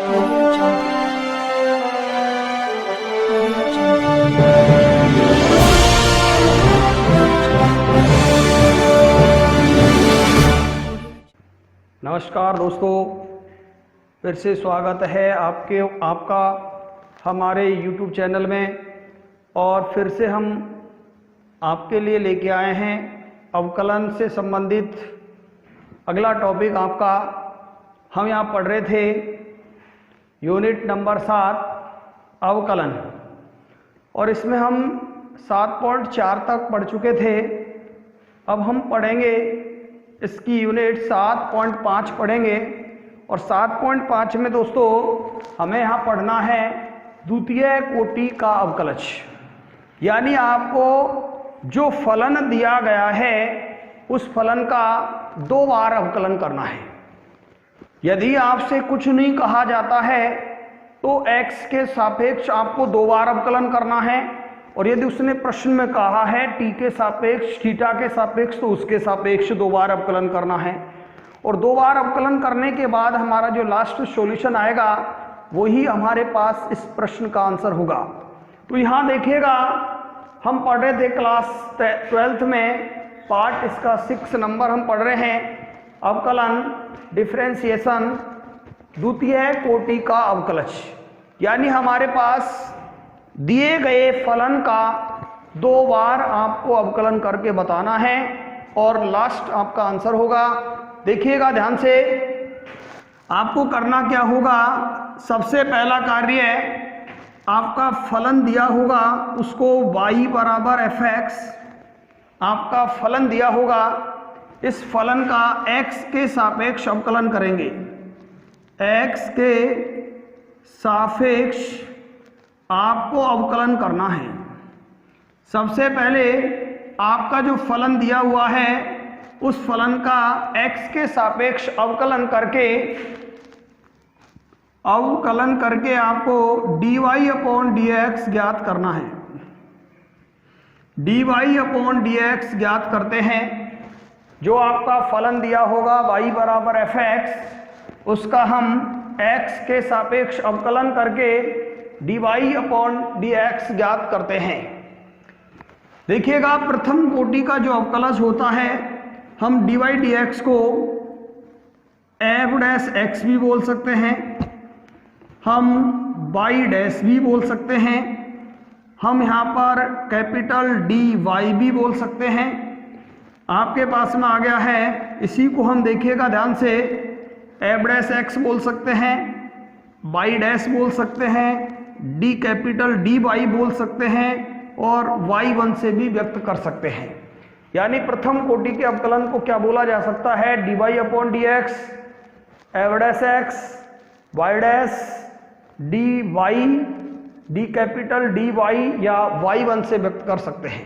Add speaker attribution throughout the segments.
Speaker 1: Audio Jungle. Audio Jungle.
Speaker 2: नमस्कार दोस्तों, फिर से स्वागत है आपका हमारे YouTube चैनल में। और फिर से हम आपके लिए लेके आए हैं अवकलन से संबंधित अगला टॉपिक आपका। हम यहाँ पढ़ रहे थे यूनिट नंबर 7 अवकलन, और इसमें हम 7.4 तक पढ़ चुके थे। अब हम पढ़ेंगे इसकी यूनिट 7.5 पढ़ेंगे। और 7.5 में दोस्तों हमें यहाँ पढ़ना है द्वितीय कोटि का अवकलज, यानी आपको जो फलन दिया गया है उस फलन का 2 बार अवकलन करना है। यदि आपसे कुछ नहीं कहा जाता है तो x के सापेक्ष आपको 2 बार अवकलन करना है, और यदि उसने प्रश्न में कहा है t के सापेक्ष, थीटा के सापेक्ष, तो उसके सापेक्ष 2 बार अवकलन करना है। और 2 बार अवकलन करने के बाद हमारा जो लास्ट सॉल्यूशन आएगा वही हमारे पास इस प्रश्न का आंसर होगा। तो यहाँ देखिएगा, हम पढ़ रहे थे क्लास 12th में पार्ट इसका 6 नंबर हम पढ़ रहे हैं, अवकलन डिफरेंशिएशन द्वितीय कोटि का अवकलज। यानी हमारे पास दिए गए फलन का 2 बार आपको अवकलन करके बताना है और लास्ट आपका आंसर होगा। देखिएगा ध्यान से, आपको करना क्या होगा। सबसे पहला कार्य, आपका फलन दिया होगा उसको y बराबर fx, आपका फलन दिया होगा, इस फलन का x के सापेक्ष अवकलन करेंगे। x के सापेक्ष आपको अवकलन करना है। सबसे पहले आपका जो फलन दिया हुआ है उस फलन का x के सापेक्ष अवकलन करके आपको dy अपॉन dx ज्ञात करना है। dy अपॉन dx ज्ञात करते हैं। जो आपका फलन दिया होगा y बराबर fx, उसका हम x के सापेक्ष अवकलन करके dy अपॉन dx ज्ञात करते हैं। देखिएगा, प्रथम कोटि का जो अवकलज होता है, हम dy dx को f डैश x भी बोल सकते हैं, हम y डैश भी बोल सकते हैं, हम यहाँ पर कैपिटल dy भी बोल सकते हैं। आपके पास में आ गया है, इसी को हम देखिएगा ध्यान से, f डैश x बोल सकते हैं, y डैश बोल सकते हैं, d कैपिटल dy बोल सकते हैं, और y1 से भी व्यक्त कर सकते हैं। यानी प्रथम कोटि के अवकलन को क्या बोला जा सकता है, dy upon dx, f dash x, y dash dy, d capital dy या y1 से व्यक्त कर सकते हैं।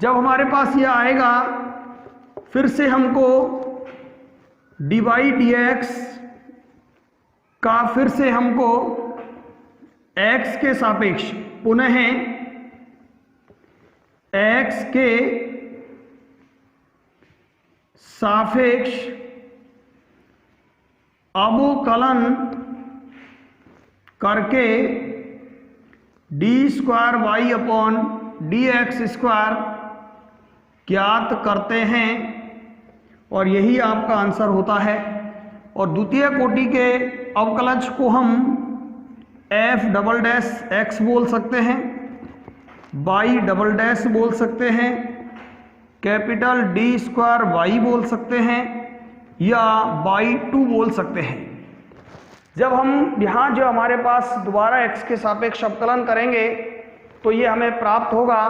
Speaker 2: जब हमारे पास ये आएगा, फिर से हमको dy dx का फिर से हमको x के सापेक्ष पुनः x के सापेक्ष अवकलन करके d square y upon d x square ज्ञात करते हैं, और यही आपका आंसर होता है। और द्वितीय कोटि के अवकलज को हम f डबल डैश x बोल सकते हैं, y डबल डैश बोल सकते हैं, कैपिटल डी स्क्वायर y बोल सकते हैं, या y2 बोल सकते हैं। जब हम यहाँ जो हमारे पास दोबारा x के सापेक्ष अवकलन करेंगे तो ये हमें प्राप्त होगा,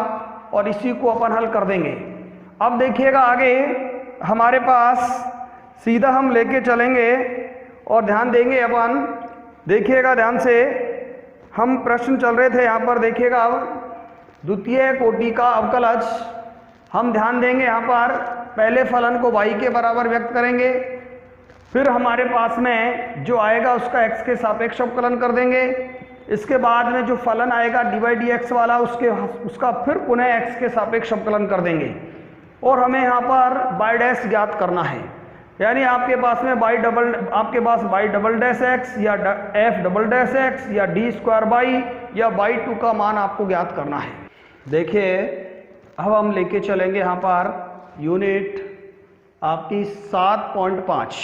Speaker 2: और इसी को अपन हल कर देंगे। अब देखिएगा आगे हमारे पास सीधा हम लेके चलेंगे और ध्यान देंगे अपन। देखिएगा ध्यान से, हम प्रश्न चल रहे थे यहाँ पर। देखिएगा अब द्वितीय कोटि का अवकलज हम ध्यान देंगे। यहाँ पर पहले फलन को y के बराबर व्यक्त करेंगे, फिर हमारे पास में जो आएगा उसका x के सापेक्ष अवकलन कर देंगे। इसके बाद में जो फलन आएगा dy dx वाला, उसका फिर पुनः x के सापेक्ष अवकलन कर देंगे, और हमें यहाँ पर y डैश ज्ञात करना है। यानी आपके पास में y डबल डैश एक्स या f डबल डैश एक्स या d स्क्वायर बाई या y2 का मान आपको ज्ञात करना है। देखिए अब हम लेके चलेंगे यहाँ पर यूनिट आपकी 7.5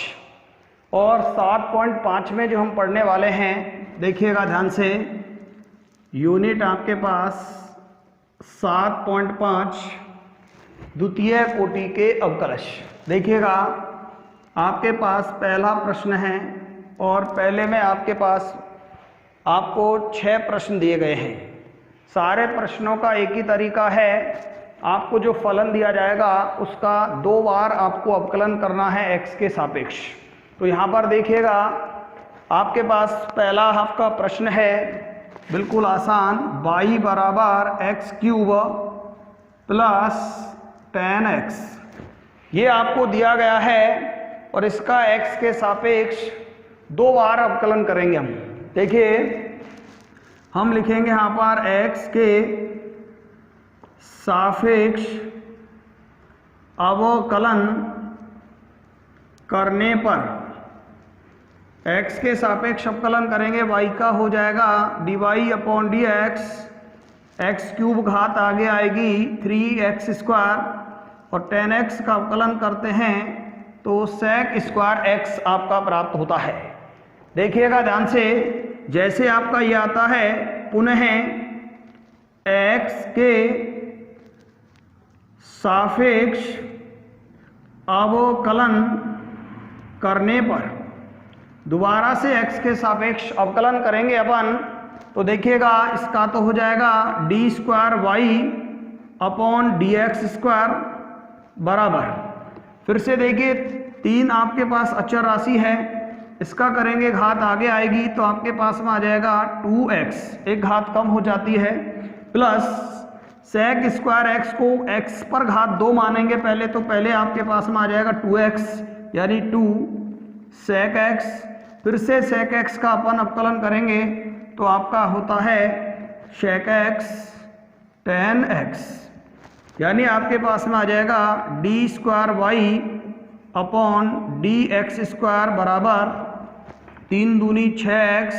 Speaker 2: और 7.5 में जो हम पढ़ने वाले हैं, देखिएगा ध्यान से, यूनिट आपके पास 7.5 द्वितीय कोटि के अवकलज। देखिएगा आपके पास पहला प्रश्न है और पहले में आपके पास आपको 6 प्रश्न दिए गए हैं। सारे प्रश्नों का एक ही तरीका है, आपको जो फलन दिया जाएगा उसका 2 बार आपको अवकलन करना है x के सापेक्ष। तो यहाँ पर देखिएगा आपके पास पहला आपका प्रश्न है बिल्कुल आसान, y बराबर एक्स क्यूब प्लस 10x, ये आपको दिया गया है और इसका x के सापेक्ष 2 बार अवकलन करेंगे हम। देखिए हम लिखेंगे यहाँ पर x के सापेक्ष अवकलन करने पर, x के सापेक्ष अवकलन करेंगे, y का हो जाएगा dy upon d x cube घात आगे आएगी 3x स्क्वायर और 10x का अवकलन करते हैं तो sec स्क्वायर x आपका प्राप्त होता है। देखिएगा ध्यान से, जैसे आपका ये आता है पुनः x के सापेक्ष अवकलन करने पर, दोबारा से x के सापेक्ष अवकलन करेंगे अपन, तो देखिएगा इसका तो हो जाएगा d square y upon d x square बराबर, फिर से देखिए 3 आपके पास अचर राशि है, इसका करेंगे घात आगे आएगी तो आपके पास में आ जाएगा 2x, एक घात कम हो जाती है, प्लस sec स्क्वायर x को x पर घात 2 मानेंगे पहले, तो पहले आपके पास में आ जाएगा 2x यानी 2 sec x, फिर से sec x का अपन अवकलन करेंगे तो आपका होता है sec x 10x, यानी आपके पास में आ जाएगा d square y upon d x square बराबर 3 दूनी 6x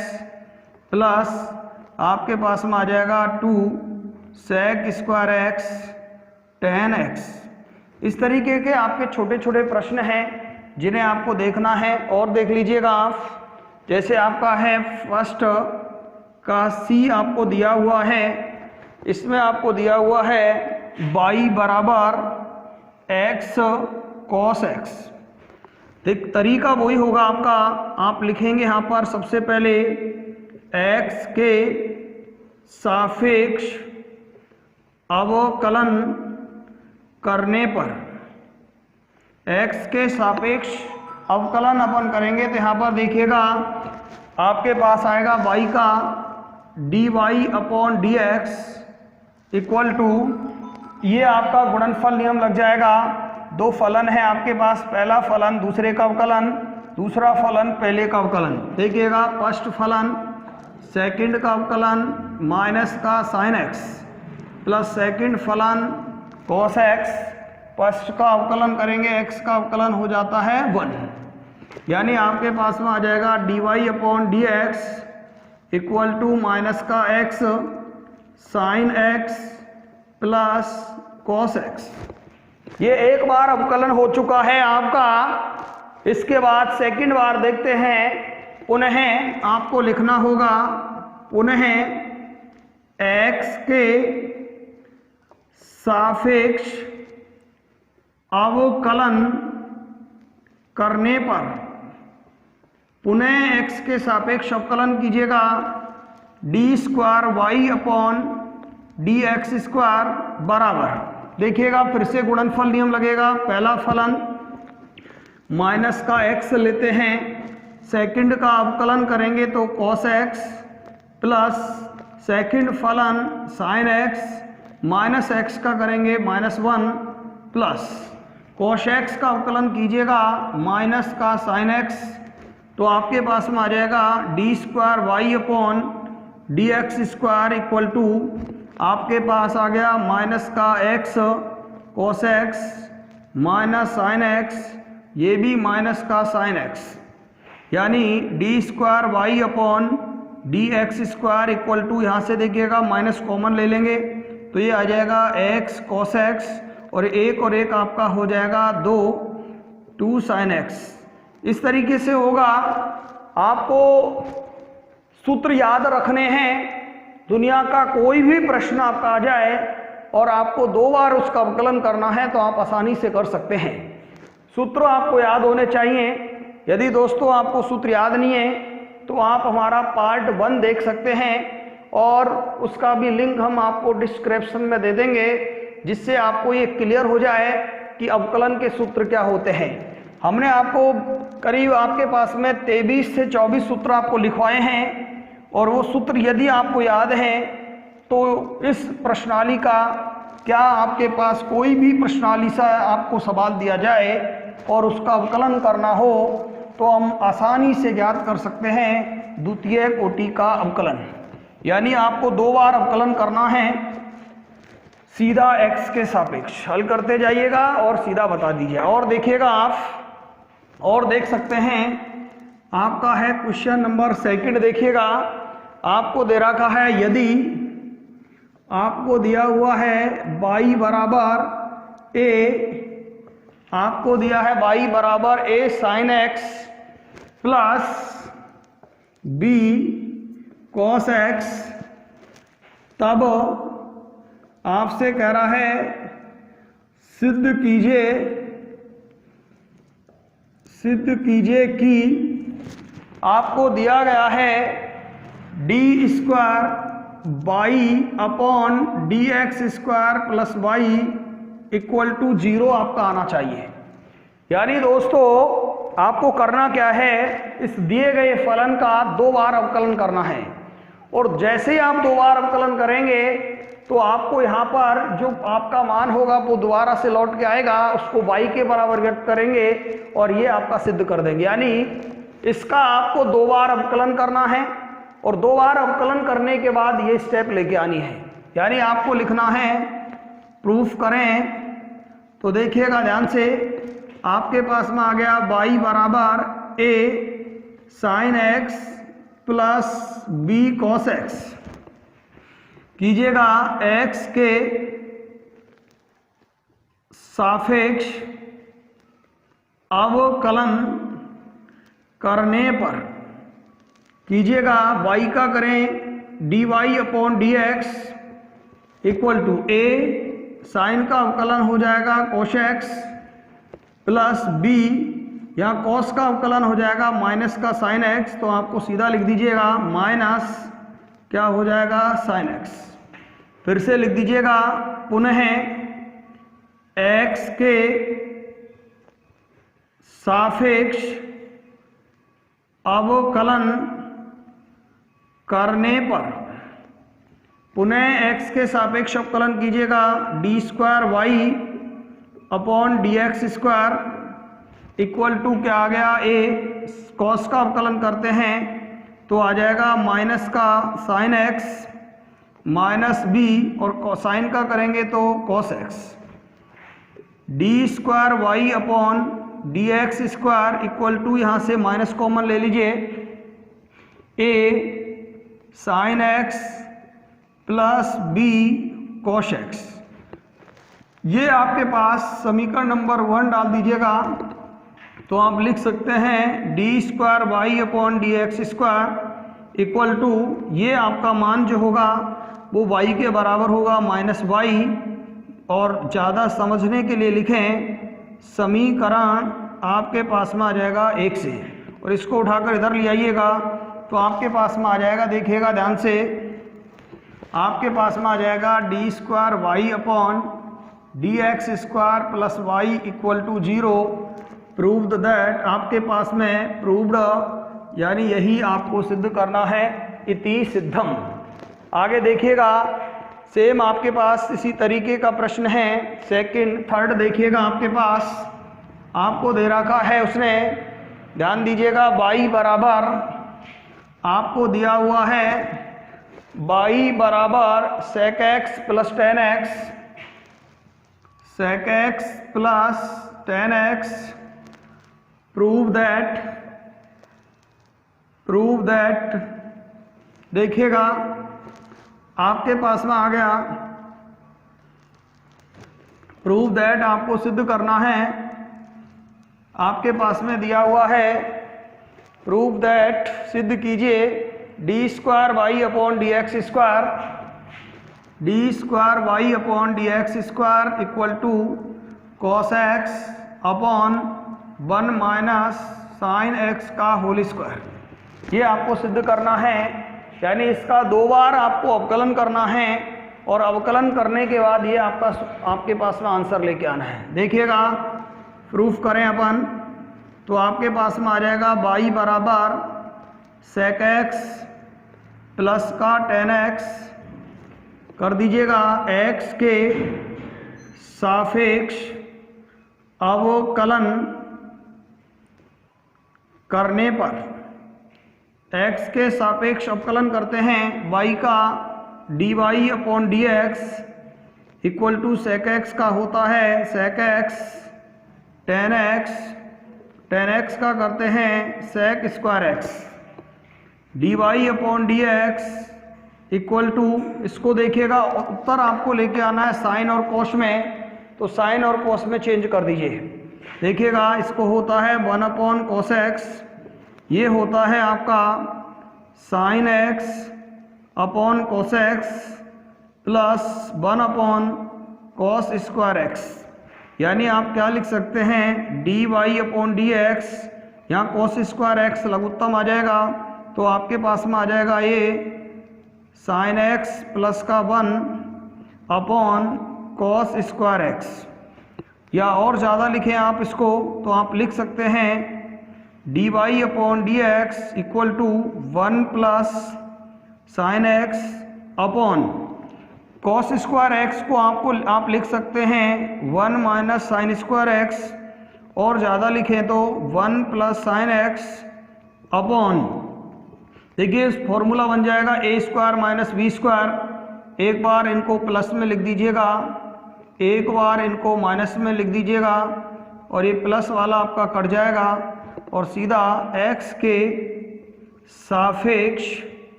Speaker 2: प्लस आपके पास में आ जाएगा 2 sec स्क्वायर x 10x। इस तरीके के आपके छोटे छोटे प्रश्न हैं जिन्हें आपको देखना है। और देख लीजिएगा आप, जैसे आपका है फर्स्ट का C आपको दिया हुआ है, इसमें आपको दिया हुआ है y बराबर x cos x। तरीका वही होगा आपका, आप लिखेंगे यहाँ पर सबसे पहले x के सापेक्ष अवकलन करने पर, x के सापेक्ष अवकलन अपन करेंगे तो यहाँ पर देखिएगा आपके पास आएगा y का dy upon d x equal to, ये आपका गुणनफल नियम लग जाएगा। 2 फलन है आपके पास, पहला फलन दूसरे का अवकलन, दूसरा फलन पहले का अवकलन। देखिएगा फर्स्ट फलन सेकंड का अवकलन माइनस का साइन x प्लस सेकंड फलन cos x, फर्स्ट का अवकलन करेंगे x का अवकलन हो जाता है 1, यानी आपके पास में आ जाएगा dy upon d x equal to minus का x sine x plus cos x। ये एक बार अवकलन हो चुका है आपका। इसके बाद सेकंड बार देखते हैं, पुनः आपको लिखना होगा पुनः x के सापेक्ष अवकलन करने पर, पुनः x के सापेक्ष अवकलन कीजिएगा d square y upon d x square बराबर, देखिएगा फिर से गुणनफल नियम लगेगा। पहला फलन माइनस का x लेते हैं, सेकंड का अवकलन करेंगे तो cos x प्लस सेकंड फलन sin x माइनस x का करेंगे -1 प्लस cos x का अवकलन कीजिएगा माइनस का sin x, तो आपके पास में आ जाएगा d square y upon d x square equal to, आपके पास आ गया माइनस का x cos x minus sine x ये भी माइनस का साइन एक्स, यानी d square y upon d x square equal to, यहाँ से देखिएगा माइनस कॉमन ले लेंगे तो ये आ जाएगा एक्स कॉस एक्स, और एक आपका हो जाएगा 2 साइन एक्स। इस तरीके से होगा। आपको सूत्र याद रखने हैं। दुनिया का कोई भी प्रश्न आपका आ जाए और आपको 2 बार उसका अवकलन करना है तो आप आसानी से कर सकते हैं। सूत्र आपको याद होने चाहिए। यदि दोस्तों आपको सूत्र याद नहीं है तो आप हमारा पार्ट 1 देख सकते हैं और उसका भी लिंक हम आपको डिस्क्रिप्शन में दे देंगे, जिससे आपको ये क्लियर हो जाए कि अवकलन के सूत्र क्या होते हैं। हमने आपको करीब आपके पास में 23 से 24 सूत्र आपको लिखवाए हैं, और वो सूत्र यदि आपको याद हैं तो इस प्रश्नावली का, क्या आपके पास कोई भी प्रश्नावली से आपको सवाल दिया जाए और उसका अवकलन करना हो तो हम आसानी से ज्ञात कर सकते हैं द्वितीय कोटि का अवकलन। यानी आपको 2 बार अवकलन करना है सीधा x के सापेक्ष। हल करते जाइएगा और सीधा बता दीजिए। और देखिएगा आप, और देख सकते हैं आपका है क्वेश्चन नंबर 2। देखिएगा आपको दे रखा है, यदि आपको दिया हुआ है y बराबर a, आपको दिया है y बराबर a sine x plus b cos x, तब आपसे कह रहा है सिद्ध कीजिए कि आपको दिया गया है d square y upon d x square plus y equal to 0 आपका आना चाहिए। यानी दोस्तों आपको करना क्या है, इस दिए गए फलन का 2 बार अवकलन करना है, और जैसे ही आप 2 बार अवकलन करेंगे तो आपको यहाँ पर जो आपका मान होगा वो दोबारा से लौट के आएगा, उसको y के बराबर व्यक्त करेंगे और ये आपका सिद्ध कर देंगे। यानी इसका आपको 2 बार अवकलन करना है, और 2 बार अवकलन करने के बाद ये स्टेप लेके आनी है। यानी आपको लिखना है, प्रूफ करें तो देखिएगा ध्यान से, आपके पास में आ गया y बराबर a sine x plus b cos x। कीजिएगा x के सापेक्ष अवकलन करने पर, कीजिएगा y का करें dy upon d x equal to a, sine का अवकलन हो जाएगा कोश x प्लस b, यहाँ कॉस का अवकलन हो जाएगा माइनस का साइन x, तो आपको सीधा लिख दीजिएगा माइनस क्या हो जाएगा साइन x। फिर से लिख दीजिएगा पुनः x के सापेक्ष अवकलन करने पर, पुनः x के सापेक्ष अवकलन कीजिएगा d square y upon d x square equal to क्या आ गया a, कॉस का अवकलन करते हैं तो आ जाएगा माइनस का साइन x माइनस b, और साइन का करेंगे तो cos x, d square y upon d x square equal to, यहाँ से माइनस कॉमन ले लीजिए, a sine x plus b cos x। ये आपके पास समीकरण नंबर 1 डाल दीजिएगा तो आप लिख सकते हैं d square y upon d x square equal to, ये आपका मान जो होगा वो y के बराबर होगा माइनस वाई, और ज़्यादा समझने के लिए लिखें समीकरण आपके पास में आ जाएगा 1 से, और इसको उठाकर इधर ले आइएगा तो आपके पास में आ जाएगा, देखिएगा ध्यान से, आपके पास में आ जाएगा d square y upon d x square plus y equal to 0, proved that, आपके पास में प्रूव्ड, यानी यही आपको सिद्ध करना है, इति सिद्धम। आगे देखिएगा सेम आपके पास इसी तरीके का प्रश्न है, 2nd 3rd देखिएगा आपके पास आपको दे रखा है उसने, ध्यान दीजिएगा y बराबर आपको दिया हुआ है y बराबर sec x plus tan x, sec x plus tan x prove that देखिएगा आपके पास में आ गया, प्रूव दैट आपको सिद्ध करना है, आपके पास में दिया हुआ है, प्रूव दैट सिद्ध कीजिए d square y upon d x square equal to cos x upon 1 minus sine x का होल स्क्वायर। ये आपको सिद्ध करना है, यानी इसका 2 बार आपको अवकलन करना है और अवकलन करने के बाद ये आपके पास में आंसर लेके आना है। देखिएगा प्रूफ करें अपन, तो आपके पास में आ जाएगा y बराबर sec x प्लस का tan x कर दीजिएगा x के सापेक्ष अवकलन करने पर, x के सापेक्ष अवकलन करते हैं y का dy upon d x equal to sec x का होता है sec x tan x का करते हैं sec square x, dy upon d x equal to, इसको देखिएगा उत्तर आपको लेके आना है साइन और कोस में, तो साइन और कोस में चेंज कर दीजिए। देखिएगा इसको होता है 1 अपॉन कोस एक्स, ये होता है आपका sine x upon cos x plus 1 upon cos square x, यानी आप क्या लिख सकते हैं d y upon d x, यहाँ कोस स्क्वायर एक्स लघुत्तम आ जाएगा, तो आपके पास में आ जाएगा ये साइन एक्स प्लस का 1 अपॉन कॉस स्क्वायर एक्स, या और ज़्यादा लिखें आप इसको तो आप लिख सकते हैं d y upon d x equal to 1 plus sine x upon cos square x को आप लिख सकते हैं 1 माइनस साइन स्क्वायर एक्स, और ज़्यादा लिखें तो 1 प्लस साइन एक्स अपॉन, देखिए फॉर्मूला बन जाएगा ए स्क्वायर माइनस बी स्क्वायर, एक बार इनको प्लस में लिख दीजिएगा, एक बार इनको माइनस में लिख दीजिएगा, और ये प्लस वाला आपका कट जाएगा और सीधा x के सापेक्ष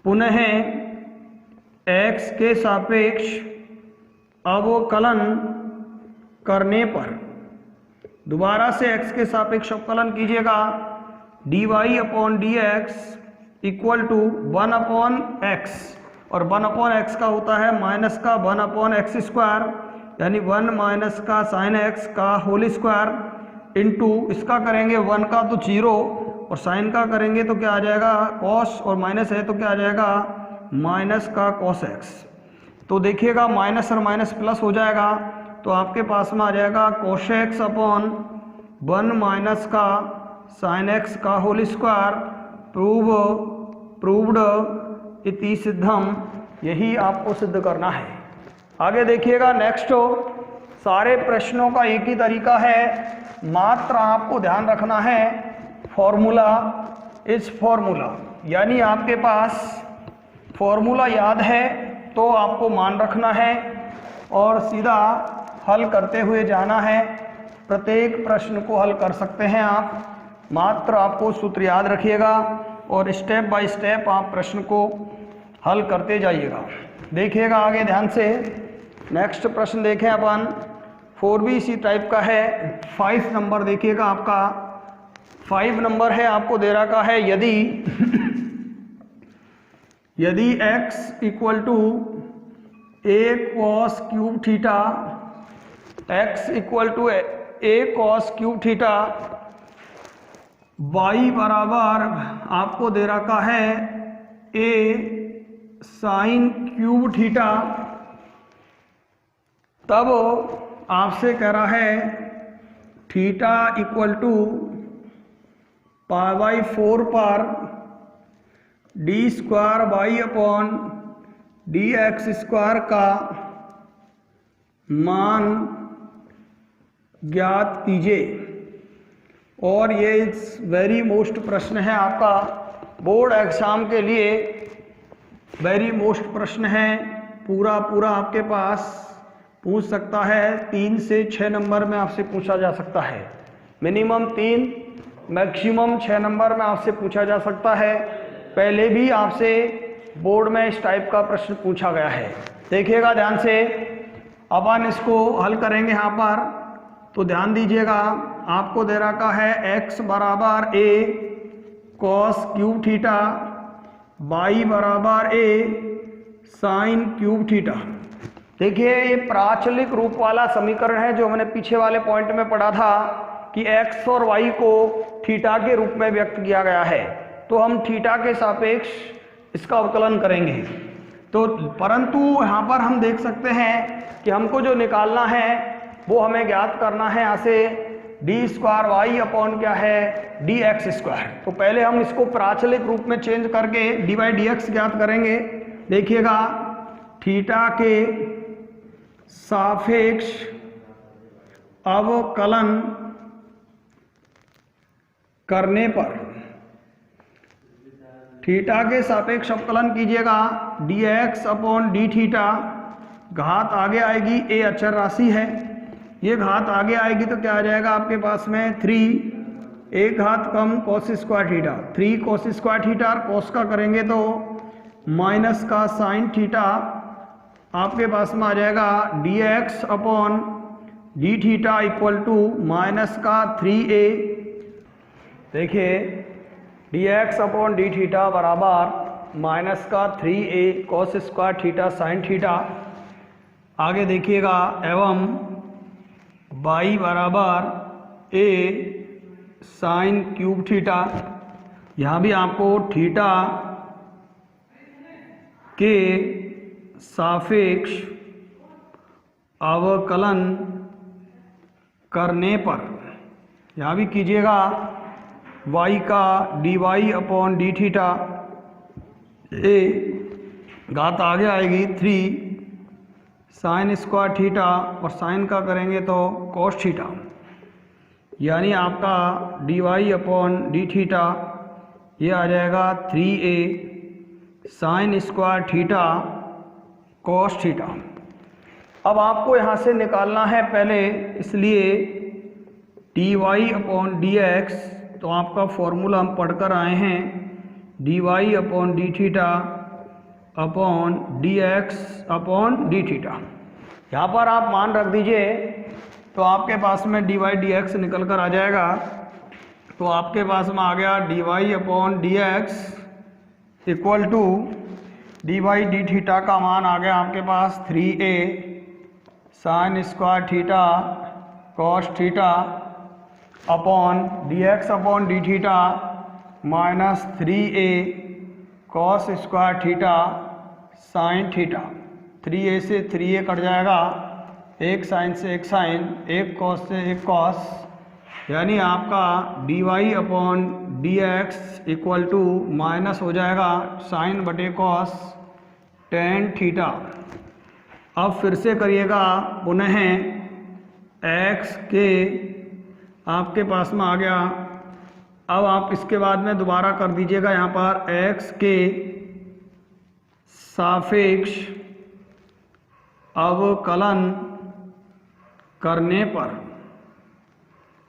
Speaker 2: पुनः x के सापेक्ष अवकलन करने पर, दोबारा से x के सापेक्ष अवकलन कीजिएगा, d y upon d x equal to 1 upon x, और 1 अपॉन एक्स का होता है माइनस का 1 अपॉन एक्स स्क्वायर, यानी 1 माइनस का साइन एक्स का होल स्क्वायर इंटू, इसका करेंगे 1 का तो 0 और साइन का करेंगे तो क्या आ जाएगा कॉस, और माइनस है तो क्या आ जाएगा माइनस का कॉस एक्स। तो देखिएगा माइनस और माइनस प्लस हो जाएगा, तो आपके पास में आ जाएगा कोस एक्स अपॉन 1 माइनस का साइन एक्स का होल स्क्वायर, प्रूव्ड इति सिद्धम, यही आपको सिद्ध करना है। आगे देखिएगा नेक्स्ट, सारे प्रश्नों का एक ही तरीका है, मात्र आपको ध्यान रखना है फॉर्मूला इज फॉर्मूला, यानी आपके पास फॉर्मूला याद है तो आपको मान रखना है और सीधा हल करते हुए जाना है। प्रत्येक प्रश्न को हल कर सकते हैं आप, मात्र आपको सूत्र याद रखिएगा और स्टेप बाय स्टेप आप प्रश्न को हल करते जाइएगा। देखिएगा आगे ध्यान से, नेक्स्ट प्रश्न देखें अपन, 4b इसी टाइप का है, 5 नंबर देखिएगा आपका, 5 नंबर है, आपको दे रखा है यदि x equal to a cos cube theta, x equal to a cos cube theta, y बराबर आपको दे रखा है a साइन क्यूब थीटा, तब आपसे कह रहा है थीटा इक्वल टू π/4 पर d square y upon d x square का मान ज्ञात कीजिए। और ये वेरी मोस्ट प्रश्न है आपका, बोर्ड एग्जाम के लिए वेरी मोस्ट प्रश्न है, पूरा आपके पास पूछ सकता है, 3 से 6 नंबर में आपसे पूछा जा सकता है। मिनिमम 3, मैक्सिमम 6 नंबर में आपसे पूछा जा सकता है। पहले भी आपसे बोर्ड में इस टाइप का प्रश्न पूछा गया है। देखिएगा ध्यान से, अपन इसको हल करेंगे यहाँ पर, तो ध्यान दीजिएगा। आपको दे रखा है x बराबर a cos cube theta, y बराबर a साइन क्यूब थीटा। देखिए ये प्राचलिक रूप वाला समीकरण है जो हमने पीछे वाले पॉइंट में पढ़ा था कि x और y को थीटा के रूप में व्यक्त किया गया है, तो हम थीटा के सापेक्ष इसका अवकलन करेंगे। तो परंतु यहाँ पर हम देख सकते हैं कि हमको जो निकालना है वो हमें ज्ञात करना है यहाँ से डी स्क्वायर वाई अपॉन क्या है डी एक्स स्क्वायर। तो पहले हम इसको प्राचलिक रूप में चेंज करके डी वाई डी एक्स ज्ञात करेंगे। देखिएगा थीटा के सापेक्ष अवकलन करने पर, थीटा के सापेक्ष अवकलन कीजिएगा D x upon d theta, घात आगे आएगी, ए अचर राशि है, ये घात आगे आएगी तो क्या आ जाएगा आपके पास में 3, एक घात कम cos square theta, 3 cos square theta, cos का करेंगे तो माइनस का साइन थीटा, आपके पास में आ जाएगा d x upon d theta equal to minus का 3a। देखिए d x upon d theta बराबर माइनस का 3a cos square theta sine theta. आगे देखिएगा एवं y बराबर a साइन क्यूब थीटा। यहाँ भी आपको थीटा के सापेक्ष अवकलन करने पर, यहाँ भी कीजिएगा y का d y upon d theta, a घात आगे आएगी 3 साइन स्क्वायर थीटा और साइन का करेंगे तो कॉस थीटा, यानी आपका d y upon d theta ये आ जाएगा 3a sine square theta cos theta. अब आपको यहाँ से निकालना है पहले, इसलिए d y upon d x, तो आपका फॉर्मूला हम पढ़कर आए हैं d y upon d theta upon d x upon d theta. यहाँ पर आप मान रख दीजिए तो आपके पास में डी वाई डी एक्स निकल कर आ जाएगा। तो आपके पास में आ गया d y upon d x equal to d y d theta का मान आ गया आपके पास 3a sine square theta cos theta upon d x upon d theta minus 3a cos square theta sine theta. 3a से 3a cut जाएगा, एक sign से एक साइन, एक कॉस से एक कॉस, यानी आपका d y upon d x equal to minus हो जाएगा साइन बटे कॉस टेन थीटा। अब फिर से करिएगा पुनः x के आपके पास में आ गया। अब आप इसके बाद में दोबारा कर दीजिएगा यहाँ पर x के सापेक्ष अवकलन करने पर,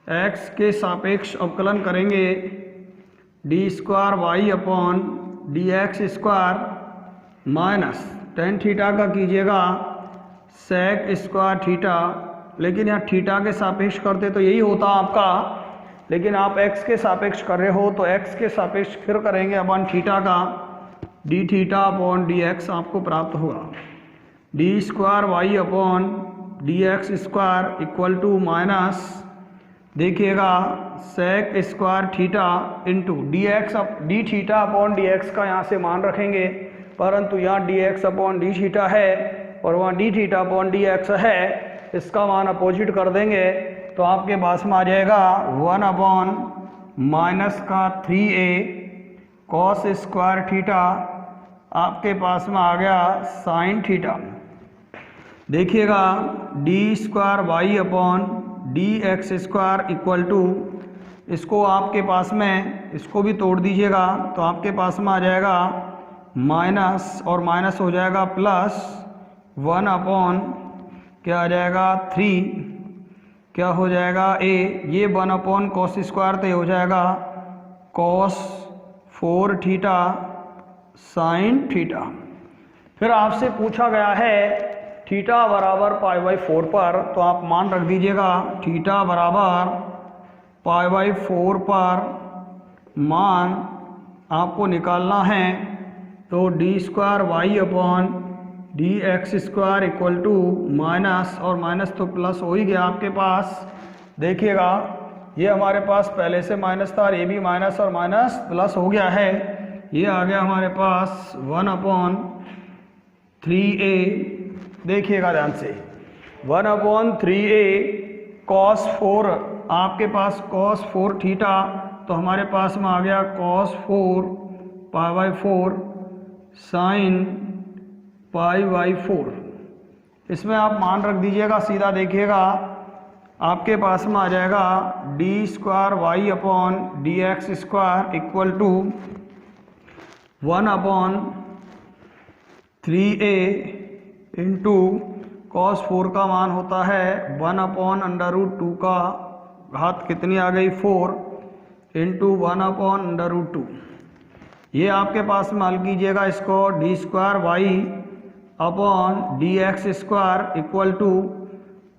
Speaker 2: x के सापेक्ष अवकलन करेंगे d square y upon d x square minus ten theta का कीजिएगा सेक स्क्वायर थीटा, लेकिन यहाँ थीटा के सापेक्ष करते तो यही होता आपका, लेकिन आप x के सापेक्ष कर रहे हो तो x के सापेक्ष फिर करेंगे अपन थीटा का, d theta upon d x आपको प्राप्त होगा d square y upon d x square equal to minus, देखिएगा sec square theta into d x d theta upon d x का यहाँ से मान रखेंगे, परंतु यहाँ d x upon d theta है और वहाँ d theta upon d x है, इसका मान अपोजिट कर देंगे तो आपके पास में आ जाएगा 1 अपॉन माइनस का 3a कॉस स्क्वायर थीटा, आपके पास में आ गया साइन थीटा। देखिएगा d square y upon d x square equal to, इसको आपके पास में इसको भी तोड़ दीजिएगा तो आपके पास में आ जाएगा माइनस और माइनस हो जाएगा प्लस 1 अपॉन क्या आ जाएगा 3 क्या हो जाएगा ए, ये 1 cos स्क्वायर तो ये हो जाएगा cos 4 थीटा साइन थीटा। फिर आपसे पूछा गया है थीटा बराबर π/4 पर, तो आप मान रख दीजिएगा थीटा बराबर π/4 पर मान आपको निकालना है, तो d² y/dx² equal to minus, और माइनस तो प्लस हो ही गया आपके पास। देखिएगा ये हमारे पास पहले से माइनस था और ये भी माइनस और माइनस प्लस हो गया है। ये आ गया हमारे पास 1/3a, देखिएगा ध्यान से 1/3a cos 4, आपके पास cos 4 थीटा, तो हमारे पास में आ गया cos 4 π/4 साइन π/4। इसमें आप मान रख दीजिएगा, सीधा देखिएगा आपके पास में आ जाएगा d² y/dx² equal to 1/3a into cos 4 का मान होता है 1/√2 का घात कितनी आ गई 4 इंटू 1/√2। ये आपके पास में हल कीजिएगा इसको, d² y/dx² equal to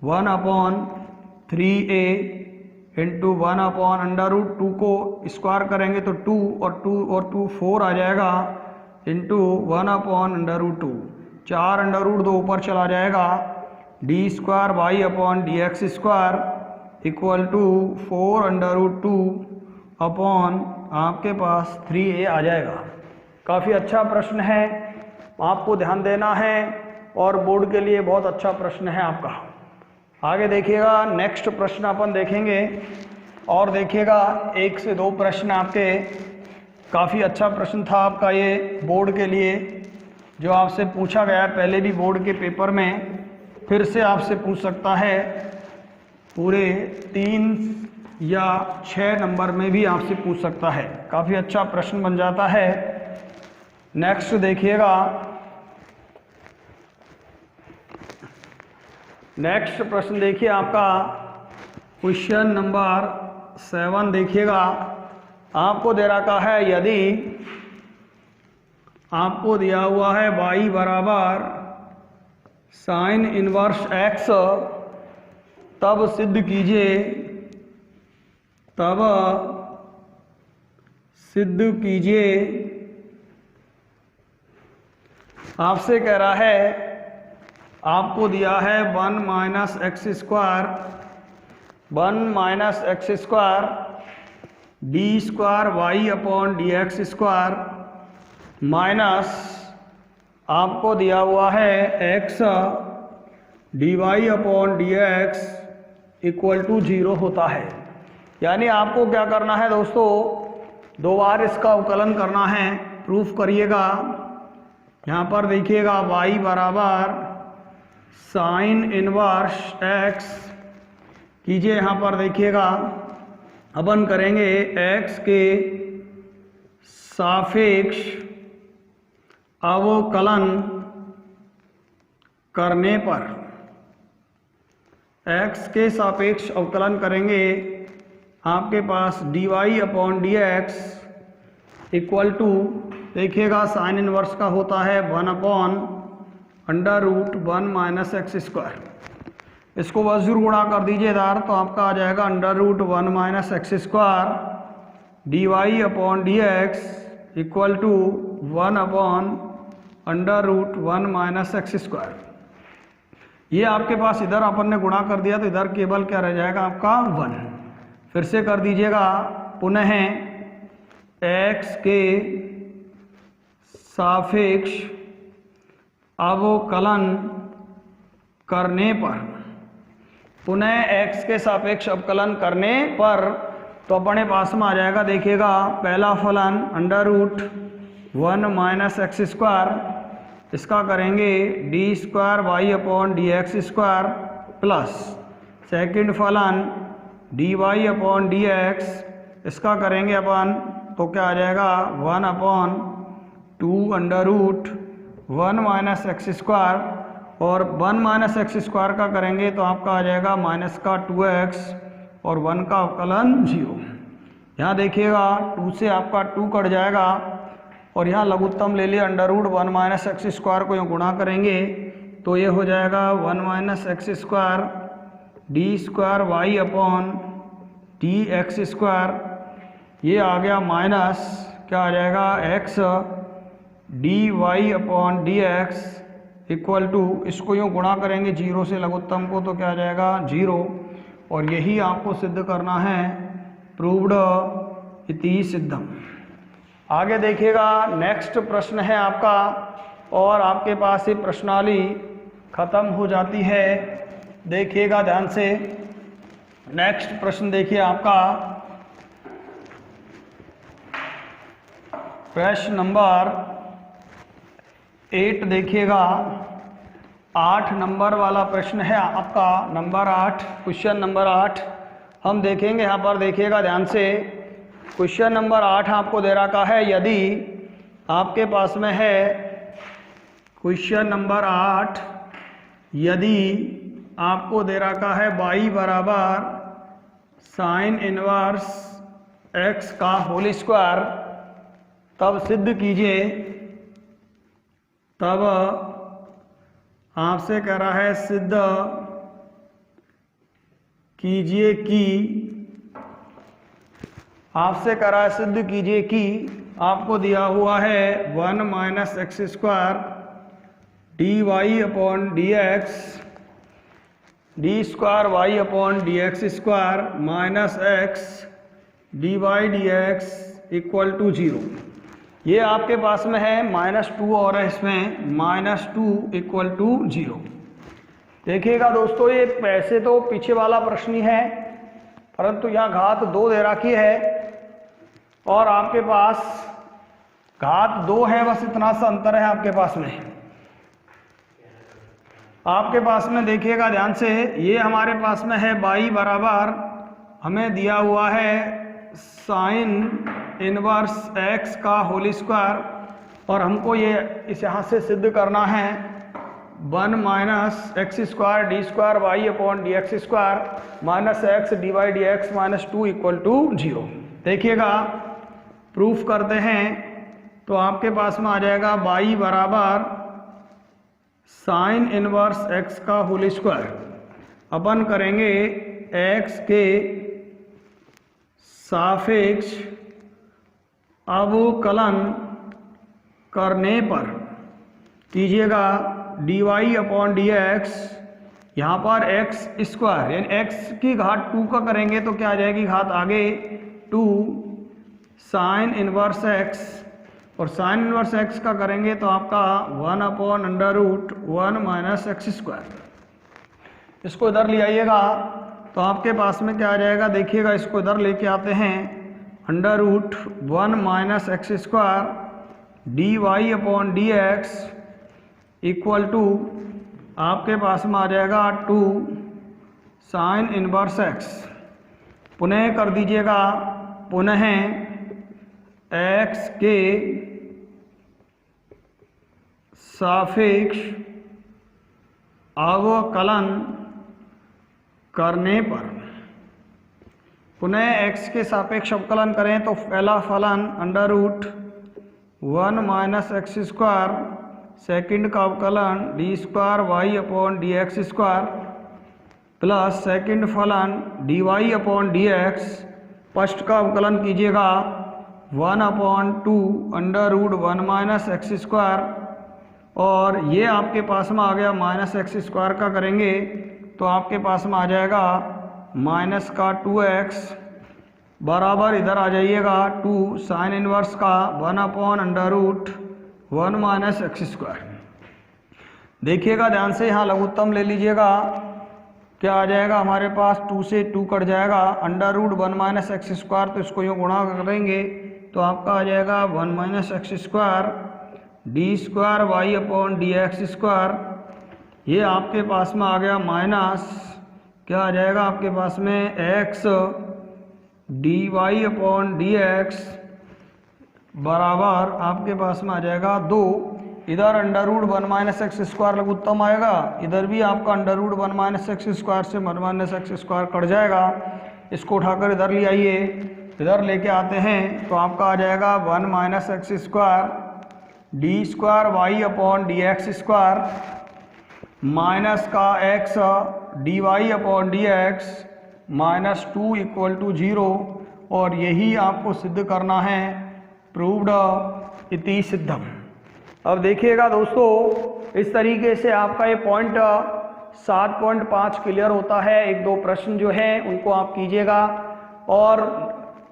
Speaker 2: 1/3a into 1/√2 को स्क्वायर करेंगे तो 2 और 2 4 आ जाएगा इंटू 1/√2, 4√2 ऊपर चला जाएगा, d² y/dx² equal to 4√2 upon आपके पास 3a आ जाएगा। काफ़ी अच्छा प्रश्न है, आपको ध्यान देना है और बोर्ड के लिए बहुत अच्छा प्रश्न है आपका। आगे देखिएगा, नेक्स्ट प्रश्न अपन देखेंगे और देखिएगा 1 से 2 प्रश्न आपके। काफ़ी अच्छा प्रश्न था आपका ये बोर्ड के लिए, जो आपसे पूछा गया पहले भी बोर्ड के पेपर में, फिर से आपसे पूछ सकता है, पूरे 3 या 6 नंबर में भी आपसे पूछ सकता है। काफ़ी अच्छा प्रश्न बन जाता है। नेक्स्ट देखिएगा, नेक्स्ट प्रश्न देखिए आपका क्वेश्चन नंबर 7 देखिएगा। आपको दे रखा है, यदि आपको दिया हुआ है y बराबर साइन इनवर्स x, तब सिद्ध कीजिए, तब सिद्ध कीजिए। आपसे कह रहा है, आपको दिया है 1 - x² d² y/dx² माइनस आपको दिया हुआ है x dy/dx इक्वल टू 0 होता है। यानी आपको क्या करना है दोस्तों, 2 बार इसका अवकलन करना है। प्रूफ करिएगा, यहाँ पर देखिएगा y बराबर साइन इनवर्स x कीजिए। यहाँ पर देखिएगा अपन करेंगे x के सापेक्ष अवकलन करने पर, x के सापेक्ष अवकलन करेंगे, आपके पास dy/dx इक्वल टू, देखिएगा साइन इनवर्स का होता है 1/√1 - x²। इसको बस जरूर गुणा कर दीजिए इधर, तो आपका आ जाएगा √1 - x² dy/dx equal to 1/√1 - x²। ये आपके पास इधर अपन ने गुणा कर दिया, तो इधर केवल क्या रह जाएगा आपका 1। फिर से कर दीजिएगा, पुनः x के सापेक्ष अवकलन करने पर, पुनः x के सापेक्ष अवकलन करने पर, तो अपने पास में आ जाएगा, देखिएगा पहला फलन √1 - x², इसका करेंगे d² y/dx² प्लस सेकंड फलन dy/dx, इसका करेंगे अपन, तो क्या आ जाएगा 1/2 √1 - x²। और 1 माइनस एक्स स्क्वायर का करेंगे तो आपका आ जाएगा माइनस का 2x और 1 का अवकलन 0। यहाँ देखिएगा 2 से आपका 2 कट जाएगा और यहाँ लघुत्तम ले लिया under root 1 minus x square को यहाँ गुणा करेंगे तो ये हो जाएगा 1 minus x square d square y upon d x square, ये आ गया माइनस क्या आ जाएगा x d y upon d x equal to, इसको यूँ गुणा करेंगे 0 से लघुत्तम को तो क्या आ जाएगा 0। और यही आपको सिद्ध करना है, प्रूव्ड इति सिद्धम। आगे देखिएगा नेक्स्ट प्रश्न है आपका और आपके पास ये प्रश्नावली खत्म हो जाती है। देखिएगा ध्यान से, नेक्स्ट प्रश्न देखिए आपका प्रश्न नंबर 8 देखिएगा, 8 नंबर वाला प्रश्न है आपका, नंबर 8, क्वेश्चन नंबर 8 हम देखेंगे। यहाँ पर देखिएगा ध्यान से, क्वेश्चन नंबर 8 आपको दे रखा है, यदि आपके पास में है क्वेश्चन नंबर 8, यदि आपको दे रखा है y बराबर साइन इनवर्स x का होल स्क्वायर, तब सिद्ध कीजिए, तब आपसे कह रहा है सिद्ध कीजिए कि, आपसे कह रहा है सिद्ध कीजिए कि आपको दिया हुआ है 1 minus x square d y upon d x d square y upon d x square minus x d y d x equal to 0। ये आपके पास में है -2 और है इसमें -2 इक्वल टू 0। देखिएगा दोस्तों, ये वैसे तो पीछे वाला प्रश्न ही है, परंतु यहाँ घात 2 दे रखी है और आपके पास घात 2 है, बस इतना सा अंतर है आपके पास में। आपके पास में देखिएगा ध्यान से, ये हमारे पास में है y बराबर हमें दिया हुआ है साइन इनवर्स x का होल स्क्वायर, और हमको ये इस यहाँ से सिद्ध करना है 1 minus x square d square y upon d x square minus x d y d x minus 2 equal to 0। देखिएगा प्रूफ करते हैं तो आपके पास में आ जाएगा y बराबर साइन इनवर्स x का होल स्क्वायर, अपन करेंगे x के सापेक्ष अवकलन करने पर कीजिएगा dy अपॉन डी एक्स, यहाँ पर x स्क्वायर यानी x की घात 2 का करेंगे तो क्या आ जाएगी घात आगे 2 साइन इनवर्स x, और साइन इनवर्स x का करेंगे तो आपका 1 upon under root 1 minus x square. इसको इधर ले आइएगा तो आपके पास में क्या आ जाएगा, देखिएगा इसको इधर लेके आते हैं, under root 1 minus x square d y upon d x equal to आपके पास में आ जाएगा 2 साइन इनवर्स x। पुनः कर दीजिएगा, पुनः x के सापेक्ष अवकलन करने पर, पुनः x के सापेक्ष अवकलन करें तो पहला फलन under root 1 minus x square, second का अवकलन d square y upon d x square plus second फलन d y upon d x, first का अवकलन कीजिएगा 1 upon 2 under root 1 minus x square, और ये आपके पास में आ गया माइनस एक्स स्क्वायर का करेंगे तो आपके पास में आ जाएगा माइनस का 2x बराबर, इधर आ जाइएगा 2 साइन इनवर्स का 1 upon under root 1 minus x square. देखिएगा ध्यान से, यहाँ लघुत्तम ले लीजिएगा, क्या आ जाएगा हमारे पास 2 से 2 कट जाएगा, under root 1 minus x square, तो इसको यूँ गुणा करेंगे तो आपका आ जाएगा 1 minus x square d square y upon d x square, ये आपके पास में आ गया माइनस क्या आ जाएगा आपके पास में x d y upon d x बराबर आपके पास में आ जाएगा 2, इधर under root 1 minus x square लघुत्तम आएगा, इधर भी आपका under root 1 minus x square से 1 माइनस एक्स स्क्वायर कट जाएगा। इसको उठाकर इधर ले आइए, इधर लेके आते हैं तो आपका आ जाएगा 1 minus x square d square y upon d x square minus का x d y upon d x minus 2 equal to 0। और यही आपको सिद्ध करना है, प्रूव्ड इति सिद्धम। अब देखिएगा दोस्तों, इस तरीके से आपका ये पॉइंट 7.5 क्लियर होता है। 1-2 प्रश्न जो हैं उनको आप कीजिएगा, और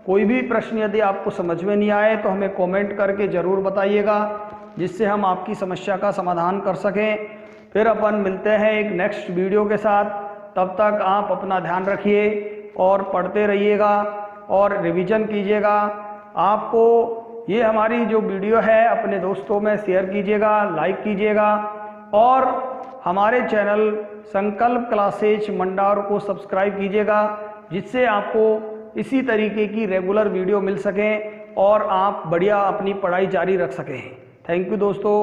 Speaker 2: कोई भी प्रश्न यदि आपको समझ में नहीं आए तो हमें कमेंट करके ज़रूर बताइएगा, जिससे हम आपकी समस्या का समाधान कर सकें। फिर अपन मिलते हैं एक नेक्स्ट वीडियो के साथ। तब तक आप अपना ध्यान रखिए और पढ़ते रहिएगा और रिवीजन कीजिएगा। आपको ये हमारी जो वीडियो है अपने दोस्तों में शेयर कीजिएगा, लाइक कीजिएगा, और हमारे चैनल संकल्प क्लासेज मंडार को सब्सक्राइब कीजिएगा, जिससे आपको इसी तरीके की रेगुलर वीडियो मिल सकें और आप बढ़िया अपनी पढ़ाई जारी रख सकें। थैंक यू दोस्तों।